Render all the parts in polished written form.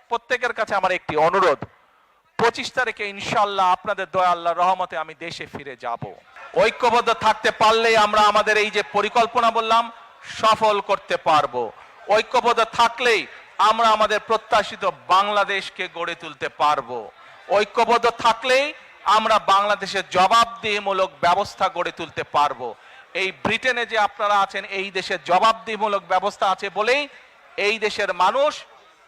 প্রত্যেকের কাছে আমার একটি অনুরোধ, 25 তারিখে ইনশাআল্লাহ আপনাদের দয়া আল্লাহর রহমতে আমি দেশে ফিরে যাব। ঐক্যবদ্ধ থাকতে পারলেই আমরা আমাদের এই যে পরিকল্পনা বললাম সফল করতে পারবো। ঐক্যবদ্ধ থাকলেই আমরা আমাদের প্রত্যাশিত বাংলাদেশকে গড়ে তুলতে পারবো। ঐক্যবদ্ধ থাকলেই আমরা বাংলাদেশের জবাবদিহিমূলক ব্যবস্থা গড়ে তুলতে পারবো। এই ব্রিটেনে যে আপনারা আছেন, এই দেশের জবাবদিহিমূলক ব্যবস্থা আছে বলেই এই দেশের মানুষ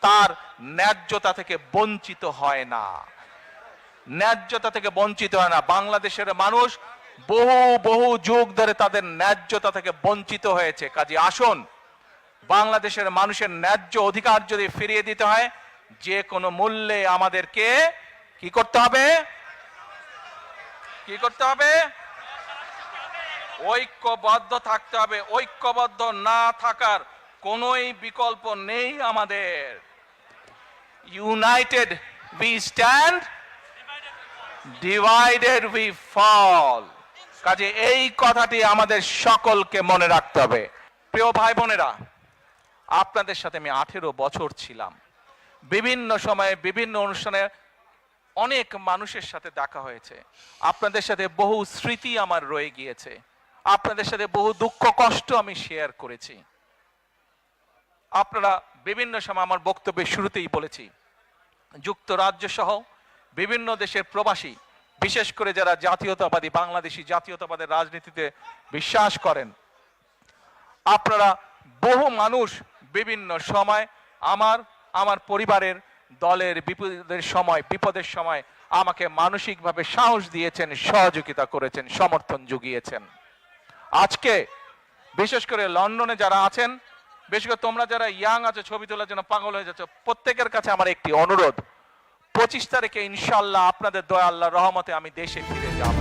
তার ন্যায্যতা থেকে বঞ্চিত হয় না। ন্যায্যতা থেকে বঞ্চিত হয় না। বাংলাদেশের মানুষ বহু বহু যুগ ধরে তাদের ন্যায্যতা থেকে বঞ্চিত হয়েছে। কাজে আসুন, বাংলাদেশের মানুষের ন্যায্য অধিকার যদি ফিরিয়ে দিতে হয়, যে কোনো মূল্যে আমাদেরকে কি করতে হবে? কি করতে হবে? ঐক্যবদ্ধ থাকতে হবে। ঐক্যবদ্ধ না থাকার কোনোই বিকল্প নেই আমাদের। United we stand, divided we fall. কাজে এই কথাটি আমাদের সকলকে মনে রাখতে হবে। প্রিয় ভাই বোনেরা, আপনাদের সাথে আমি 18 বছর ছিলাম। বিভিন্ন সময়ে বিভিন্ন অনুষ্ঠানে অনেক মানুষের সাথে দেখা হয়েছে। আপনাদের সাথে বহু স্মৃতি আমার রয়ে গিয়েছে। আপনাদের সাথে বহু দুঃখ কষ্ট আমি শেয়ার করেছি। আপনারা বিভিন্ন সময়, আমার বক্তব্যের শুরুতেই বলেছি, যুক্তরাজ্য সহ বিভিন্ন দেশের প্রবাসী, বিশেষ করে যারা জাতীয়তাবাদী বাংলাদেশি জাতীয়তাবাদের রাজনীতিতে বিশ্বাস করেন, আপনারা বহু মানুষ বিভিন্ন সময় আমার পরিবারের দলের বিপদের সময় আমাকে মানসিকভাবে সাহস দিয়েছেন, সহযোগিতা করেছেন, সমর্থন জুগিয়েছেন। আজকে বিশেষ করে লন্ডনে যারা আছেন, বিশেষ করে তোমরা যারা ইয়াং আছো, ছবি তোলার জন্য পাগল হয়ে যাচ্ছ, প্রত্যেকের কাছে আমার একটি অনুরোধ, 25 তারিখে ইনশাআল্লাহ আপনাদের দয়া আল্লাহর রহমতে আমি দেশে ফিরে যাব।